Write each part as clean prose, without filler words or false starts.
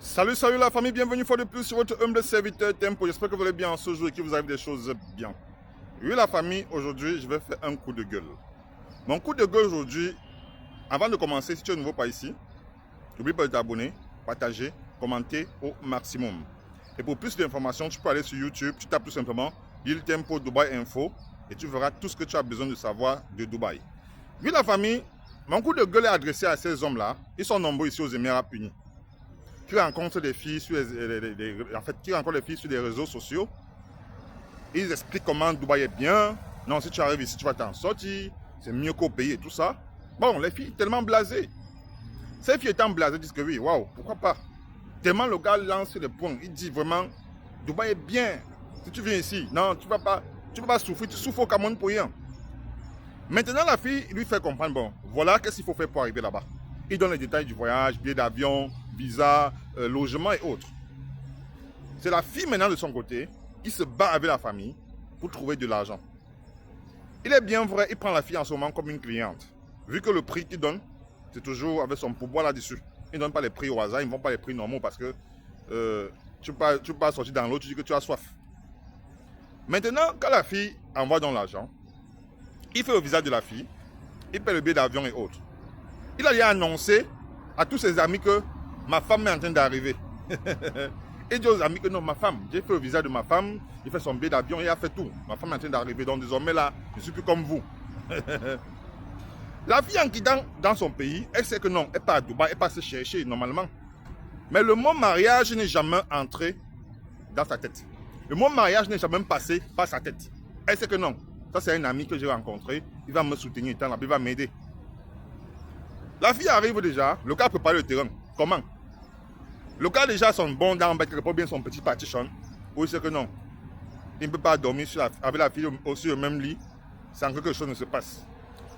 Salut la famille, bienvenue une fois de plus sur votre humble serviteur Tempo. J'espère que vous allez bien en ce jour et qu'il vous arrive des choses bien. Oui la famille, aujourd'hui je vais faire un coup de gueule. Mon coup de gueule aujourd'hui, avant de commencer, si tu es nouveau par ici, n'oublie pas de t'abonner, partager, commenter au maximum. Et pour plus d'informations, tu peux aller sur YouTube, tu tapes tout simplement Il Tempo Dubaï Info et tu verras tout ce que tu as besoin de savoir de Dubaï. Oui la famille, mon coup de gueule est adressé à ces hommes-là. Ils sont nombreux ici aux Émirats Unis. Qui rencontrent des filles sur qui rencontrent les filles sur les réseaux sociaux. Ils expliquent comment Dubaï est bien. Non, si tu arrives ici, tu vas t'en sortir. C'est mieux qu'au pays et tout ça. Bon, les filles tellement blasées. Ces filles étant blasées disent que oui, waouh, pourquoi pas. Tellement le gars lance le point. Il dit vraiment, Dubaï est bien. Si tu viens ici, non, tu ne vas pas souffrir. Tu souffres au Cameroun pour rien. Maintenant, la fille lui fait comprendre, bon, voilà qu'est-ce qu'il faut faire pour arriver là-bas. Il donne les détails du voyage, billets d'avion, visa, logement et autres. C'est la fille maintenant de son côté qui se bat avec la famille pour trouver de l'argent. Il est bien vrai, il prend la fille en ce moment comme une cliente. Vu que le prix qu'il donne, c'est toujours avec son pourboire là-dessus. Il ne donne pas les prix au hasard, ils ne vont pas les prix normaux parce que tu ne peux pas sortir dans l'eau, tu dis que tu as soif. Maintenant, quand la fille envoie dans l'argent, il fait le visage de la fille, il paie le billet d'avion et autres. Il allait annoncer à tous ses amis que ma femme est en train d'arriver. Il dit aux amis que non, ma femme, j'ai fait le visa de ma femme, il fait son billet d'avion, il a fait tout. Ma femme est en train d'arriver, donc désormais là, je ne suis plus comme vous. La fille en quittant dans son pays, elle sait que non, elle part à Dubaï, elle part se chercher normalement. Mais le mot mariage n'est jamais entré dans sa tête. Le mot mariage n'est jamais passé par sa tête. Elle sait que non, ça c'est un ami que j'ai rencontré, il va me soutenir, il va m'aider. La fille arrive déjà, le gars prépare le terrain. Comment? Le gars déjà son bon dans quelque part bien son petit partition. Où il sait que non, il ne peut pas dormir avec la fille aussi au même lit sans que quelque chose ne se passe.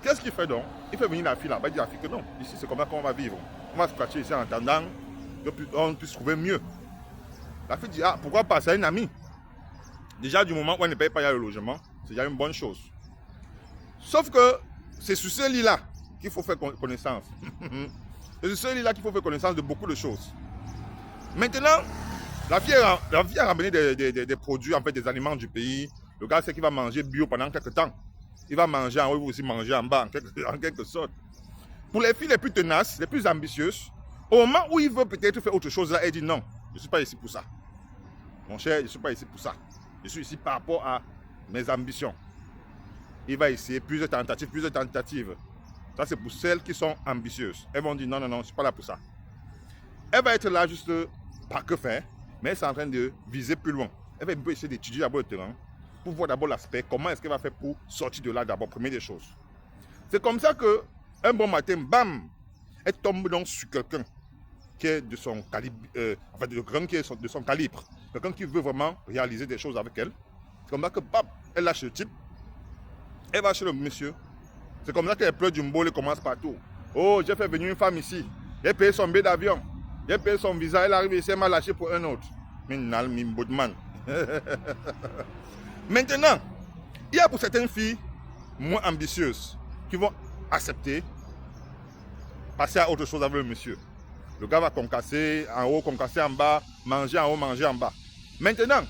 Qu'est-ce qu'il fait donc? Il fait venir la fille là-bas, il dit à la fille que non, ici c'est comme ça qu'on va vivre. On va se scratcher ici en attendant qu'on puisse trouver mieux. La fille dit, ah pourquoi pas, c'est une amie. Déjà du moment où elle ne paye pas le logement, c'est déjà une bonne chose. Sauf que c'est sur ce lit-là qu'il faut faire connaissance. C'est sur ce lit-là qu'il faut faire connaissance de beaucoup de choses. Maintenant, la fille a ramené des produits, en fait, des aliments du pays. Le gars sait qu'il va manger bio pendant quelques temps. Il va manger en haut, il va aussi manger en bas, en quelque sorte. Pour les filles les plus tenaces, les plus ambitieuses, au moment où il veut peut-être faire autre chose, là, elle dit non, je ne suis pas ici pour ça. Mon cher, je ne suis pas ici pour ça. Je suis ici par rapport à mes ambitions. Il va essayer plusieurs tentatives. Ça, c'est pour celles qui sont ambitieuses. Elles vont dire non, je ne suis pas là pour ça. Elle va être là juste par que faire, mais elle est en train de viser plus loin. Elle va un peu essayer d'étudier d'abord le terrain pour voir d'abord l'aspect, comment est-ce qu'elle va faire pour sortir de là d'abord, première des choses. C'est comme ça que un bon matin, bam, elle tombe donc sur quelqu'un qui est de son calibre, quelqu'un qui est de son calibre, quelqu'un qui veut vraiment réaliser des choses avec elle. C'est comme ça que, bam, elle lâche le type, elle va chez le monsieur. C'est comme ça qu'elle pleure du mbole et commence partout. Oh, j'ai fait venir une femme ici, j'ai payé son billet d'avion. J'ai payé son visa, elle arrive ici, elle m'a lâché pour un autre. Maintenant, il y a pour certaines filles moins ambitieuses qui vont accepter, passer à autre chose avec le monsieur. Le gars va concasser en haut, concasser en bas, manger en haut, manger en bas. Maintenant,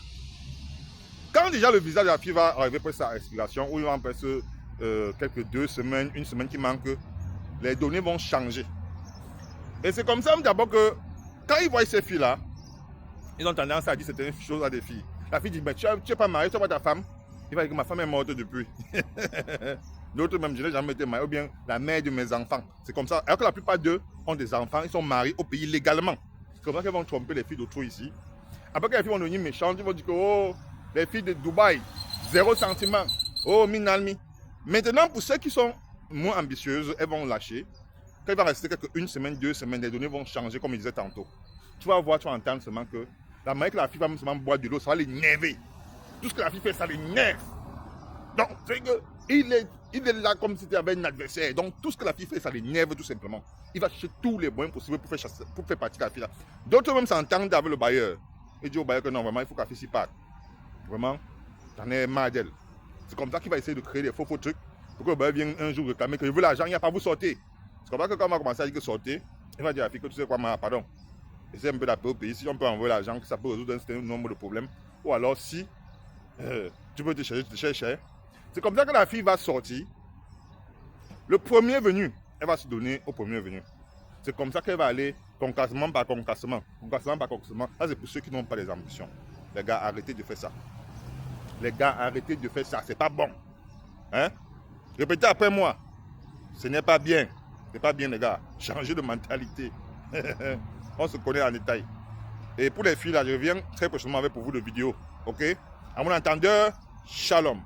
quand déjà le visa de la fille va arriver pour sa expiration, où il va en passer quelques 2 semaines, une semaine qui manque, les données vont changer. Et c'est comme ça d'abord que quand ils voient ces filles-là, ils ont tendance à dire certaines choses à des filles. La fille dit, mais tu n'es pas marié, tu n'as pas ta femme. Il va dire que ma femme est morte depuis. D'autres même, je n'ai jamais été marié, ou bien la mère de mes enfants. C'est comme ça. Alors que la plupart d'eux ont des enfants, ils sont mariés au pays légalement. C'est comme ça qu'ils vont tromper les filles d'autrui ici. Après que les filles vont devenir méchantes, ils vont dire que oh, les filles de Dubaï, 0 sentiment. Oh, minalmi. Maintenant, pour ceux qui sont moins ambitieuses, elles vont lâcher. Quand il va rester une semaine, 2 semaines, les données vont changer comme je disais tantôt. Tu vas voir, tu vas entendre seulement que la manière que la fille va seulement boire de l'eau, ça va l'énerver. Tout ce que la fille fait, ça l'énerve. Donc, c'est que il est là comme si c'était avec un adversaire. Donc, tout ce que la fille fait, ça l'énerve tout simplement. Il va chercher tous les moyens possibles pour faire partir la fille là. D'autres même s'entendent avec le bailleur. Il dit au bailleur que non, vraiment, il faut que la fille s'y parte. Vraiment, j'en ai marre d'elle. C'est comme ça qu'il va essayer de créer des faux trucs pour que le bailleur vienne un jour réclamer que je veux l'argent, il n'y a pas vous sortir. C'est comme ça que quand on va commencer à dire que sortir, il va dire à la fille que tu sais quoi, pardon. essaie un peu d'appeler au pays. Si on peut envoyer l'argent, ça peut résoudre un certain nombre de problèmes. Ou alors, si tu peux te chercher, tu te cherches. C'est comme ça que la fille va sortir. Le premier venu, elle va se donner au premier venu. C'est comme ça qu'elle va aller concassement par concassement. Concassement par concassement. Ça, c'est pour ceux qui n'ont pas les ambitions. Les gars, arrêtez de faire ça. Les gars, arrêtez de faire ça. C'est pas bon. Hein? Répétez après moi. Ce n'est pas bien. C'est pas bien, les gars. Changez de mentalité. On se connaît en détail. Et pour les filles, là, je reviens très prochainement avec pour vous de vidéos. OK? À mon entendeur, shalom.